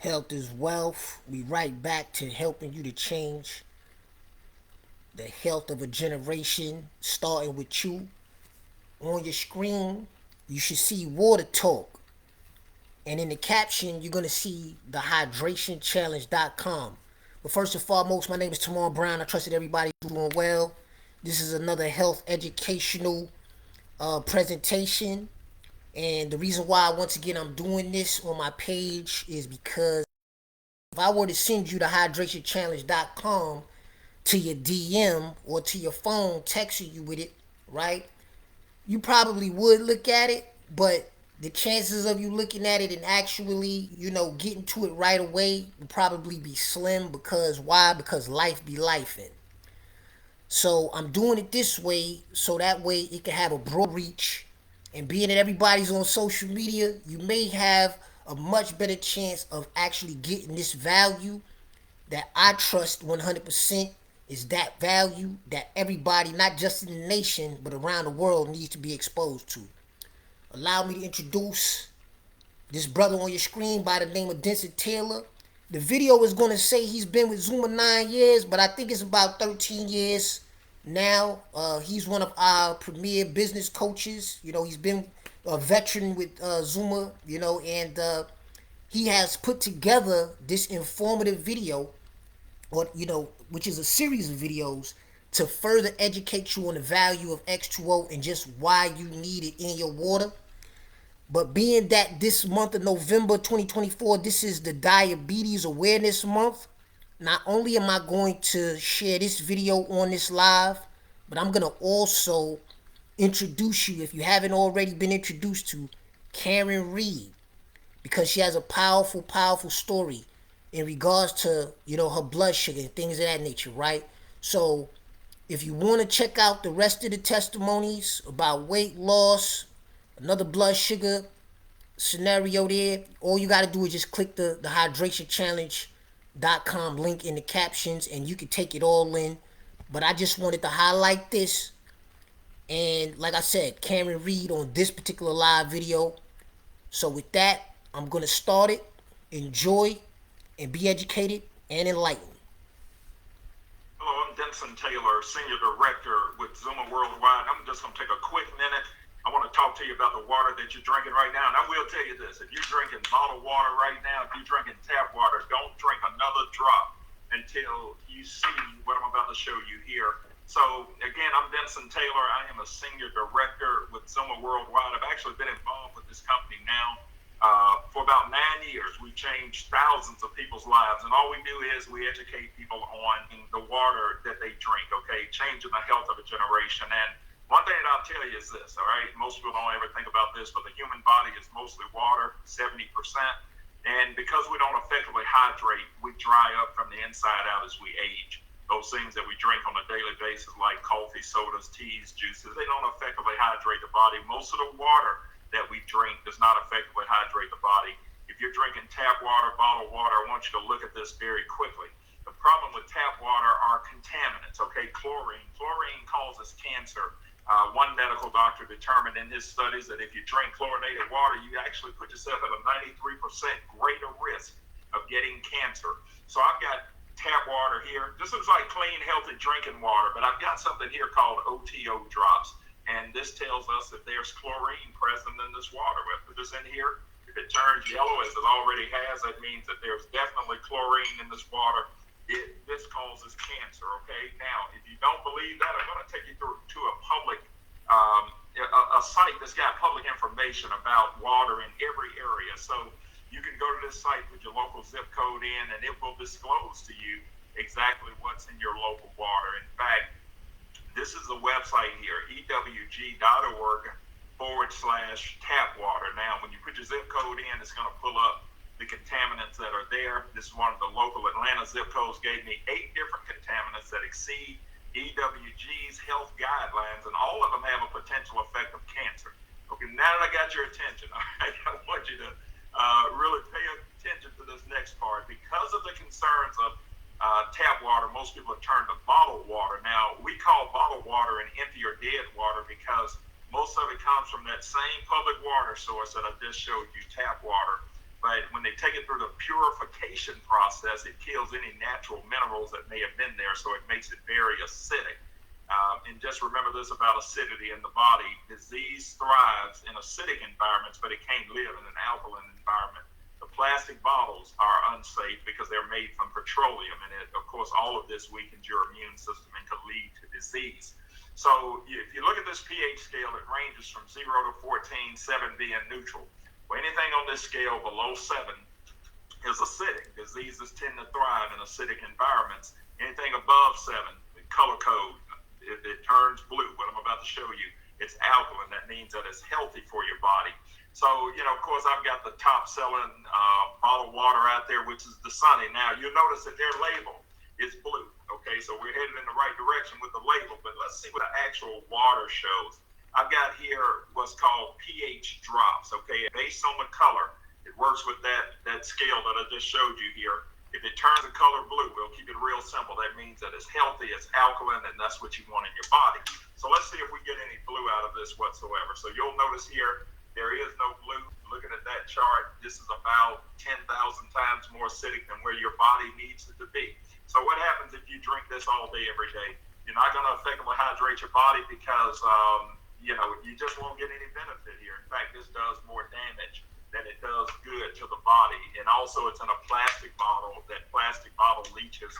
Health is wealth. We right back to helping you to change the health of a generation, starting with you. On your screen, you should see Water Talk. And in the caption, you're going to see the hydrationchallenge.com. But first and foremost, my name is Tamar Brown. I trust that everybody's doing well. This is another health educational presentation. And the reason why, once again, I'm doing this on my page is because if I were to send you to hydrationchallenge.com to your DM or to your phone, texting you with it, right? You probably would look at it, but the chances of you looking at it and actually, getting to it right away would probably be slim. Because why? Because life be lifing. So I'm doing it this way so that way it can have a broad reach. And being that everybody's on social media, you may have a much better chance of actually getting this value that I trust 100% is that value that everybody, not just in the nation, but around the world, needs to be exposed to. Allow me to introduce this brother on your screen by the name of Denson Taylor. The video is going to say he's been with Zuma 9 years, but I think it's about 13 years now. He's one of our premier business coaches. He's been a veteran with Zuma, and he has put together this informative video, or which is a series of videos to further educate you on the value of X2O and just why you need it in your water. But being that this month of November 2024, this is the Diabetes Awareness Month, not only am I going to share this video on this live, but I'm going to also introduce you, if you haven't already been introduced to, Karen Reed, because she has a powerful, powerful story in regards to, her blood sugar and things of that nature, right? So if you want to check out the rest of the testimonies about weight loss, another blood sugar scenario there, all you got to do is just click the hydrationchallenge.com link in the captions and you can take it all in. But I just wanted to highlight this. And like I said, Karen Reed on this particular live video. So with that, I'm going to start it. Enjoy and be educated and enlightened. Hello, I'm Denson Taylor, Senior Director with Zuma Worldwide. I'm just going to take a quick minute. I want to talk to you about the water that you're drinking right now. And I will tell you this, if you're drinking bottled water right now, if you're drinking tap water, don't drink another drop until you see what I'm about to show you here. So again, I'm Denson Taylor. I am a Senior Director with Zuma Worldwide. I've actually been involved with this company now for about 9 years. We've changed thousands of people's lives, and all we do is we educate people on the water that they drink, okay? Changing the health of a generation. And one thing that I'll tell you is this, all right? Most people don't ever think about this, but the human body is mostly water, 70%. And because we don't effectively hydrate, we dry up from the inside out as we age. Those things that we drink on a daily basis, like coffee, sodas, teas, juices, they don't effectively hydrate the body. Most of the water that we drink does not effectively hydrate the body. If you're drinking tap water, bottled water, I want you to look at this very quickly. The problem with tap water are contaminants, okay? Chlorine. Chlorine causes cancer. One medical doctor determined in his studies that if you drink chlorinated water, you actually put yourself at a 93% greater risk of getting cancer. So I've got tap water here. This looks like clean, healthy drinking water, but I've got something here called OTO drops. And this tells us if there's chlorine present in this water. We put this in here. If it turns yellow, as it already has, that means that there's definitely chlorine in this water. This causes cancer, okay? Now, if you don't believe that, I'm going to take you to a public, a site that's got public information about water in every area. So you can go to this site, put your local zip code in, and it will disclose to you exactly what's in your local water. In fact, this is the website here, ewg.org/tap water. Now, when you put your zip code in, it's going to pull up the contaminants that are there. This is one of the local Atlanta zip codes, gave me 8 different contaminants that exceed EWG's health guidelines, and all of them have a potential effect of cancer. Okay, now that I got your attention, all right, I want you to really pay attention to this next part. Because of the concerns of tap water, most people have turned to bottled water. Now, we call bottled water an empty or dead water because most of it comes from that same public water source that I just showed you, tap water. But when they take it through the purification process, it kills any natural minerals that may have been there, so it makes it very acidic. And just remember this about acidity in the body. Disease thrives in acidic environments, but it can't live in an alkaline environment. The plastic bottles are unsafe because they're made from petroleum, and of course, all of this weakens your immune system and could lead to disease. So if you look at this pH scale, it ranges from 0 to 14, 7 being neutral. Well, anything on this scale below 7 is acidic. Diseases tend to thrive in acidic environments. Anything above 7, color code, it turns blue. What I'm about to show you, it's alkaline. That means that it's healthy for your body. So, of course, I've got the top selling bottled water out there, which is the Sunny. Now, you'll notice that their label is blue. Okay, so we're headed in the right direction with the label, but let's see what the actual water shows. I've got here what's called pH drops. Okay, based on the color, it works with that scale that I just showed you here. If it turns the color blue, we'll keep it real simple. That means that it's healthy, it's alkaline, and that's what you want in your body. So let's see if we get any blue out of this whatsoever. So you'll notice here, there is no blue. Looking at that chart, this is about 10,000 times more acidic than where your body needs it to be. So what happens if you drink this all day, every day? You're not going to effectively hydrate your body because, you just won't get any benefit here. In fact, this does more damage than it does good to the body. And also it's in a plastic bottle. That plastic bottle leaches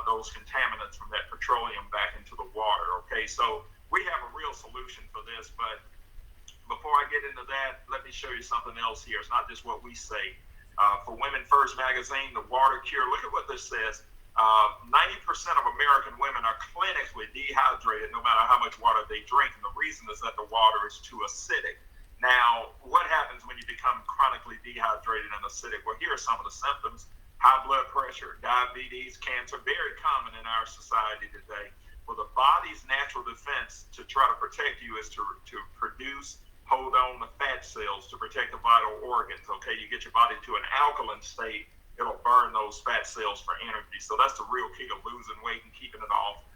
those contaminants from that petroleum back into the water. Okay, so we have a real solution for this, but before I get into that, let me show you something else here. It's not just what we say. For Women First magazine, the water cure, look at what this says. 90% of American women are clinically dehydrated no matter how much water they drink, and the reason is that the water is too acidic. Now, what happens when you become chronically dehydrated and acidic? Well, here are some of the symptoms. High blood pressure, diabetes, cancer, very common in our society today. Well, the body's natural defense to try to protect you is to produce, hold on the fat cells to protect the vital organs. Okay, you get your body to an alkaline state, it'll burn those fat cells for energy. So that's the real key to losing weight and keeping it off.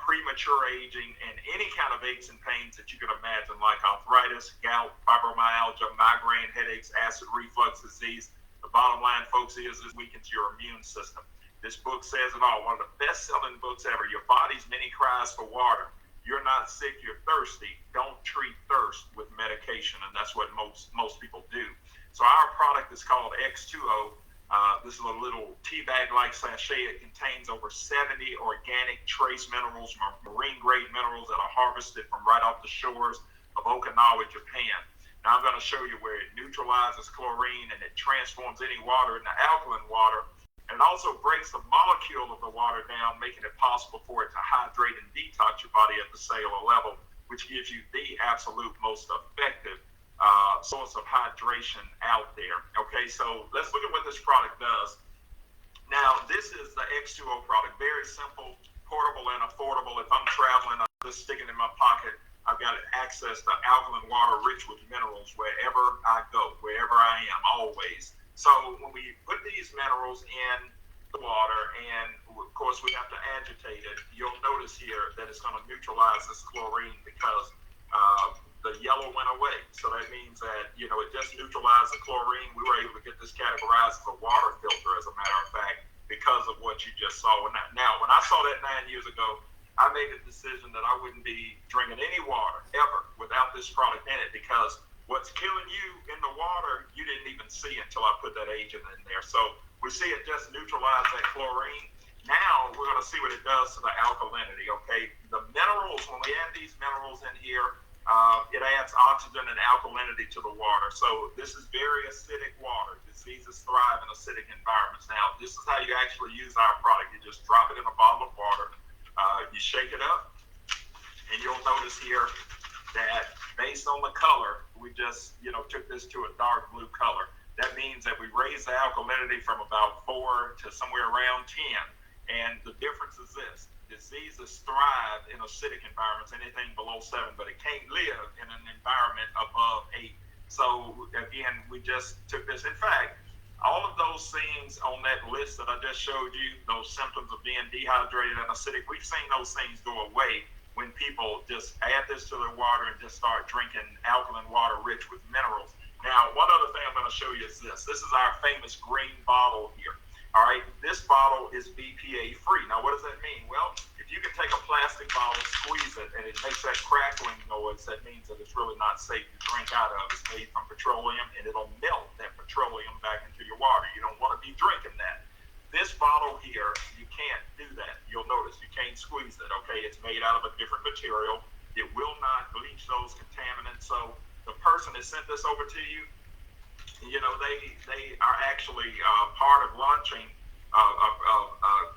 Premature aging and any kind of aches and pains that you can imagine, like arthritis, gout, fibromyalgia, migraine, headaches, acid reflux disease. The bottom line, folks, is it weakens your immune system. This book says it all. One of the best-selling books ever. Your body's many cries for water. You're not sick, you're thirsty. Don't treat thirst with medication, and that's what most people do. So our product is called X2O. This is a little tea bag-like sachet. It contains over 70 organic trace minerals, marine-grade minerals that are harvested from right off the shores of Okinawa, Japan. Now I'm going to show you where it neutralizes chlorine and it transforms any water into alkaline water. And it also breaks the molecule of the water down, making it possible for it to hydrate and detox your body at the cellular level, which gives you the absolute most effective source of hydration out there. Okay, so let's look at what this product does. Now, this is the X2O product. Very simple, portable, and affordable. If I'm traveling, I'm just sticking in my pocket. I've got access to alkaline water rich with minerals wherever I go, wherever I am, always. So when we put these minerals in the water, and of course we have to agitate it, you'll notice here that it's going to neutralize this chlorine because the yellow went away. So that means that, it just neutralized the chlorine. We were able to get this categorized as a water filter, as a matter of fact, because of what you just saw. Now, when I saw that 9 years ago, I made a decision that I wouldn't be drinking any water ever without this product in it, because what's killing you in the water, you didn't even see until I put that agent in there. So we see it just neutralize that chlorine. Now we're going to see what it does to the alkalinity, okay? The minerals, when we add these minerals in here, it adds oxygen and alkalinity to the water. So this is very acidic water. Diseases thrive in acidic environments. Now, this is how you actually use our product. You just drop it in a bottle of water. You shake it up, and you'll notice here that based on the color, we just, took this to a dark blue color. That means that we raised the alkalinity from about 4 to somewhere around 10. And the difference is this. Diseases thrive in acidic environments, anything below 7, but it can't live in an environment above 8. So, again, we just took this. In fact, all of those things on that list that I just showed you, those symptoms of being dehydrated and acidic, we've seen those things go away when people just add this to their water and just start drinking alkaline water rich with minerals. Now, one other thing I'm going to show you is this. This is our famous green bottle here. All right, this bottle is BPA free. Now, what does that mean? Well, if you can take a plastic bottle, squeeze it, and it makes that crackling noise, that means that it's really not safe to drink out of. It's made from petroleum, and it'll melt that petroleum back into your water. You don't want to be drinking that. This bottle here, you can't do that. You'll notice you can't squeeze it, okay? It's made out of a different material. It will not bleach those contaminants. So the person that sent this over to you, you know, they are actually part of launching a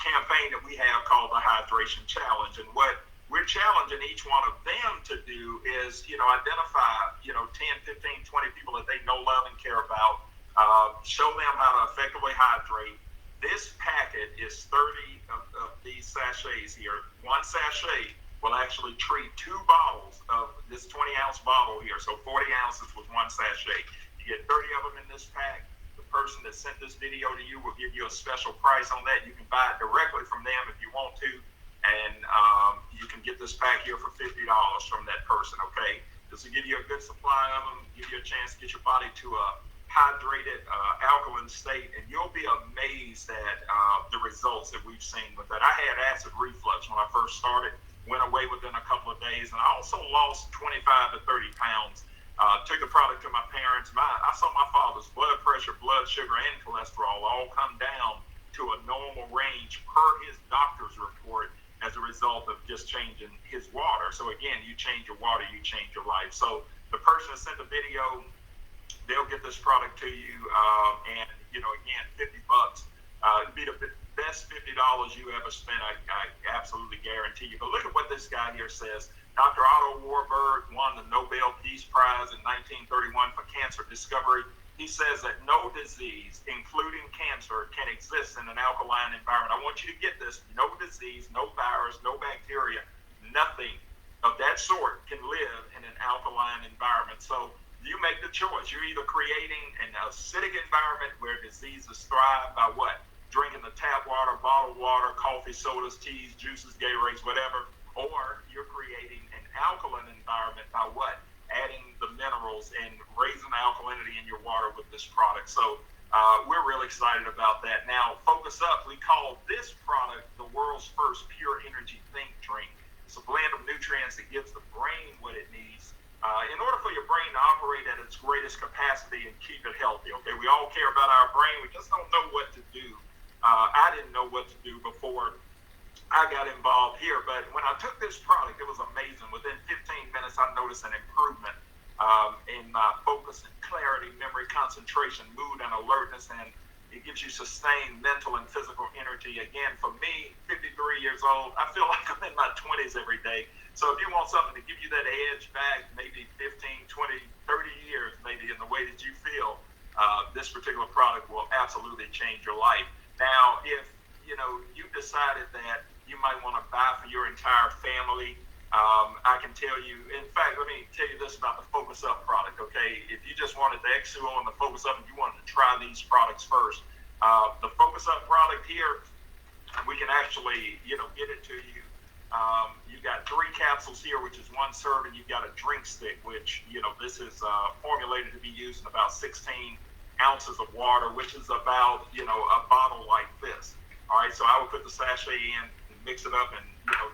campaign that we have called the Hydration Challenge. And what we're challenging each one of them to do is, you know, identify, you know, 10, 15, 20 people that they know, love, and care about, show them how to effectively hydrate. This packet is 30 of these sachets here. One sachet will actually treat 2 bottles of this 20-ounce bottle here. So 40 ounces with one sachet. You get 30 of them in this pack. The person that sent this video to you will give you a special price on that. You can buy it directly from them if you want to. And you can get this pack here for $50 from that person, okay? This will give you a good supply of them, give you a chance to get your body to a hydrated, alkaline state, and you'll be amazed at the results that we've seen with that. I had acid reflux when I first started, went away within a couple of days, and I also lost 25 to 30 pounds. Took the product to my parents. I saw my father's blood pressure, blood sugar, and cholesterol all come down to a normal range per his doctor's report as a result of just changing his water. So again, you change your water, you change your life. So the person that sent the video, they'll get this product to you, and you know, again, $50. It'd be the best $50 you ever spent. I absolutely guarantee you. But look at what this guy here says. Dr. Otto Warburg won the Nobel Peace Prize in 1931 for cancer discovery. He says that no disease, including cancer, can exist in an alkaline environment. I want you to get this. No disease, no virus, no bacteria, nothing of that sort can live in an alkaline environment. So you make the choice. You're either creating an acidic environment where diseases thrive by what? Drinking the tap water, bottled water, coffee, sodas, teas, juices, Gatorades, whatever. Or you're creating an alkaline environment by what? Adding the minerals and raising the alkalinity in your water with this product. So we're really excited about that. Now, Focus Up, we call this product the world's first pure energy think drink. It's a blend of nutrients that gives the brain what it needs in order for your brain to operate at its greatest capacity and keep it healthy. Okay, we all care about our brain. We just don't know what to do. I didn't know what to do before I got involved here, but when I took this product, it was amazing. Within 15 minutes, I noticed an improvement in my focus and clarity, memory, concentration, mood, and alertness, and it gives you sustained mental and physical energy. Again, for me, 53 years old, I feel like I'm in my 20s every day. So if you want something to give you that edge back, maybe 15, 20, 30 years, maybe in the way that you feel, this particular product will absolutely change your life. Now, if you decided that you might want to buy for your entire family, I can tell you, in fact, let me tell you this about the Focus Up product, okay? If you just wanted the Exuo and the Focus Up and you wanted to try these products first, the Focus Up product here, we can actually, get it to you. You got 3 capsules here, which is 1 serving. You've got a drink stick, which, this is formulated to be used in about 16 ounces of water, which is about, a bottle like this. All right, so I would put the sachet in, mix it up in,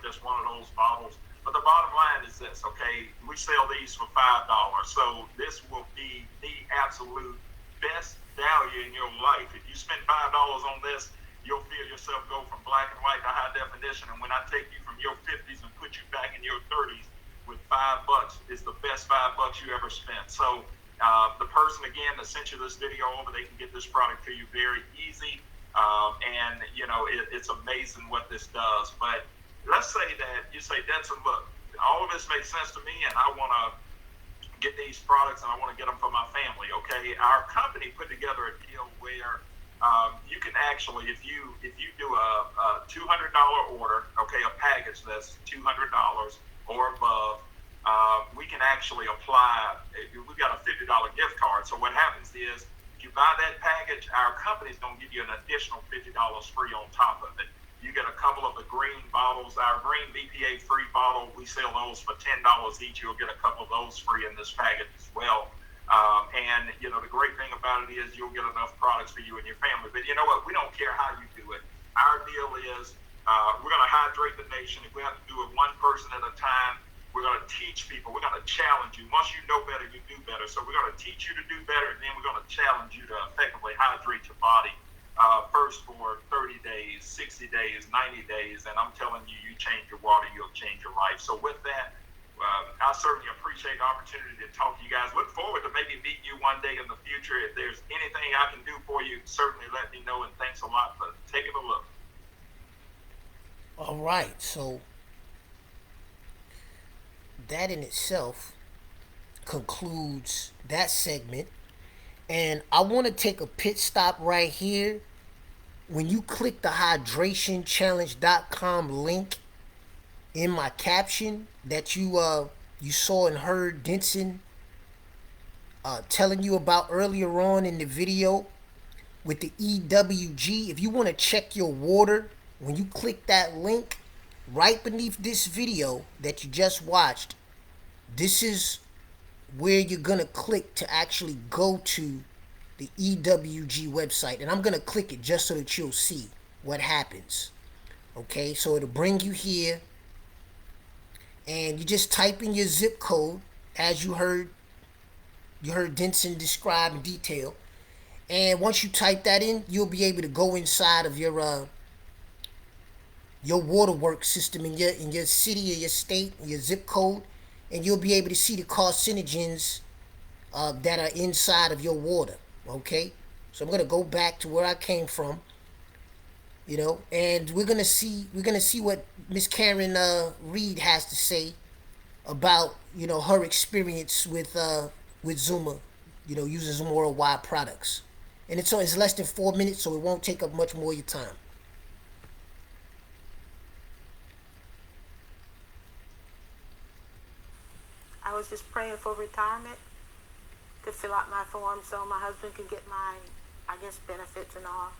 just one of those bottles. But the bottom line is this, okay? We sell these for $5. So this will be the absolute best value in your life. If you spend $5 on this, you'll feel yourself go from black and white to high definition. And when I take you from your 50s and put you back in your 30s with $5, it's the best $5 you ever spent. So the person, again, that sent you this video over, they can get this product to you very easy. And it's amazing what this does. But let's say that you say, Denson, look, all of this makes sense to me, and I want to get these products and I want to get them for my family. Okay, our company put together a deal where you can actually, if you do a $200 order, okay, a package that's $200 or above, we can actually apply. We've got a $50 gift card. So what happens is, you buy that package, our company's going to give you an additional $50 free on top of it. You get a couple of the green bottles, our green BPA free bottle, we sell those for $10 each. You'll get a couple of those free in this package as well. And the great thing about it is you'll get enough products for you and your family. But you know what? We don't care how you do it. Our deal is we're going to hydrate the nation. If we have to do it one person at a time, we're going to teach people. We're going to challenge you. Once you know better, you do better. So we're going to teach you to do better, and then we're going to challenge you to effectively hydrate your body first for 30 days, 60 days, 90 days. And I'm telling you, you change your water, you'll change your life. So with that, I certainly appreciate the opportunity to talk to you guys. Look forward to maybe meeting you one day in the future. If there's anything I can do for you, certainly let me know. And thanks a lot for taking a look. All right, so that in itself concludes that segment. And I want to take a pit stop right here. When you click the hydrationchallenge.com link in my caption that you saw and heard Denson telling you about earlier on in the video with the EWG, if you want to check your water, when you click that link right beneath this video that you just watched, this is where you're gonna click to actually go to the EWG website. And I'm gonna click it just so that you'll see what happens. Okay, so it'll bring you here, and you just type in your zip code as you heard Denson describe in detail. And once you type that in, you'll be able to go inside of your waterworks system in your city or your state, your zip code, and you'll be able to see the carcinogens that are inside of your water. Okay, so I'm gonna go back to where I came from, and we're gonna see what Miss Karen Reed has to say about her experience with Zuma, using Zuma Worldwide products. And it's less than 4 minutes, so it won't take up much more of your time. I was just praying for retirement to fill out my form so my husband could get my, benefits and all.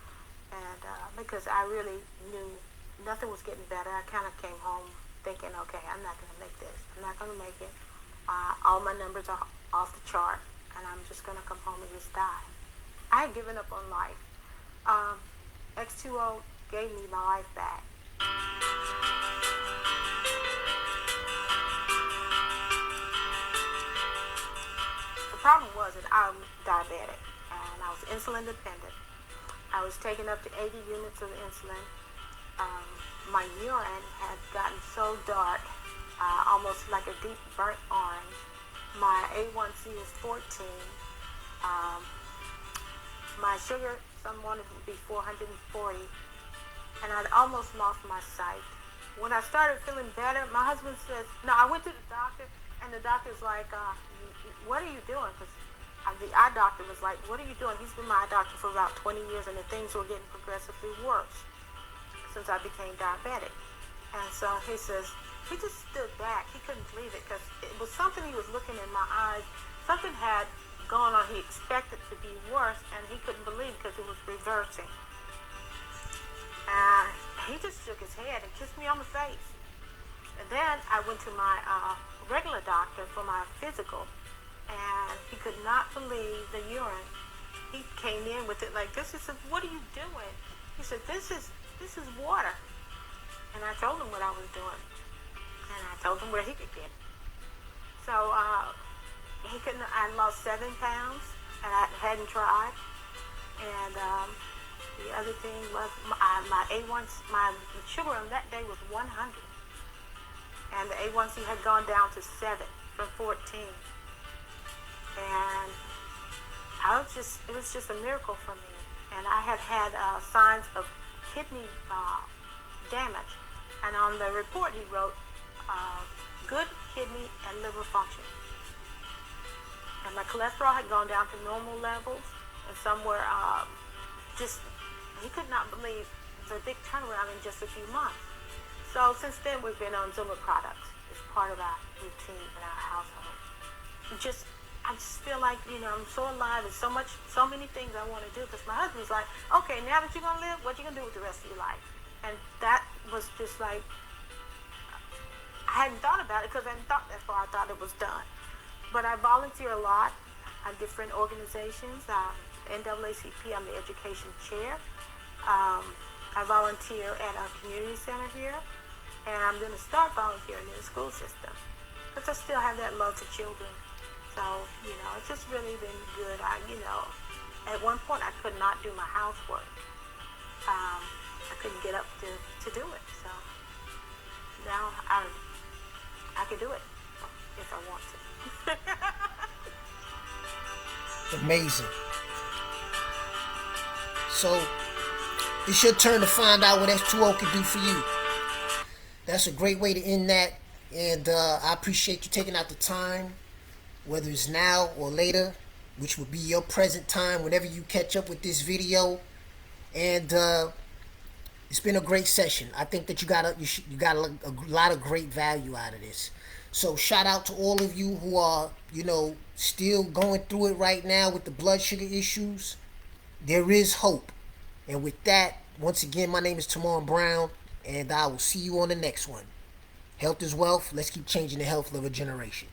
And because I really knew nothing was getting better, I kind of came home thinking, okay, I'm not going to make this. I'm not going to make it. All my numbers are off the chart, and I'm just going to come home and just die. I had given up on life. X2O gave me my life back. The problem was that I'm diabetic, and I was insulin dependent. I was taking up to 80 units of insulin. My urine had gotten so dark, almost like a deep burnt orange. My A1C was 14. My sugar, some wanted to be 440, and I'd almost lost my sight. When I started feeling better, my husband says, no, I went to the doctor, and the doctor's like, what are you doing? Because the eye doctor was like, what are you doing? He's been my eye doctor for about 20 years, and the things were getting progressively worse since I became diabetic. And so he says, he just stood back. He couldn't believe it because it was something he was looking in my eyes. Something had gone on. He expected to be worse, and he couldn't believe because it was reversing. He just shook his head and kissed me on the face. And then I went to my regular doctor for my physical, and he could not believe the urine. He came in with it like this. He said, what are you doing? He said, this is water. And I told him what I was doing. And I told him where he could get it. So he couldn't. I lost 7 pounds, and I hadn't tried. And the other thing was my A1, my sugar on that day was 100, and the A1C had gone down to 7 from 14. And it was just a miracle for me. And I had signs of kidney damage. And on the report he wrote, good kidney and liver function. And my cholesterol had gone down to normal levels, and some were he could not believe the big turnaround in just a few months. So since then we've been on Zuma products. It's part of our routine in our household. I just feel like, I'm so alive. There's so many things I want to do, because my husband's like, okay, now that you're going to live, what you going to do with the rest of your life? And that was just like, I hadn't thought about it because I hadn't thought that far. I thought it was done. But I volunteer a lot. different organizations. NAACP, I'm the education chair. I volunteer at a community center here, and I'm going to start volunteering in the school system because I still have that love for children. So, it's just really been good. At one point I could not do my housework. I couldn't get up to do it. So now I can do it if I want to. Amazing. So it's your turn to find out what S2O can do for you. That's a great way to end that, and I appreciate you taking out the time, whether it's now or later, which will be your present time whenever you catch up with this video. And it's been a great session. I think that you got a lot of great value out of this. So shout out to all of you who are, still going through it right now with the blood sugar issues. There is hope. And with that, once again, my name is Tamon Brown, and I will see you on the next one. Health is wealth. Let's keep changing the health of a generation.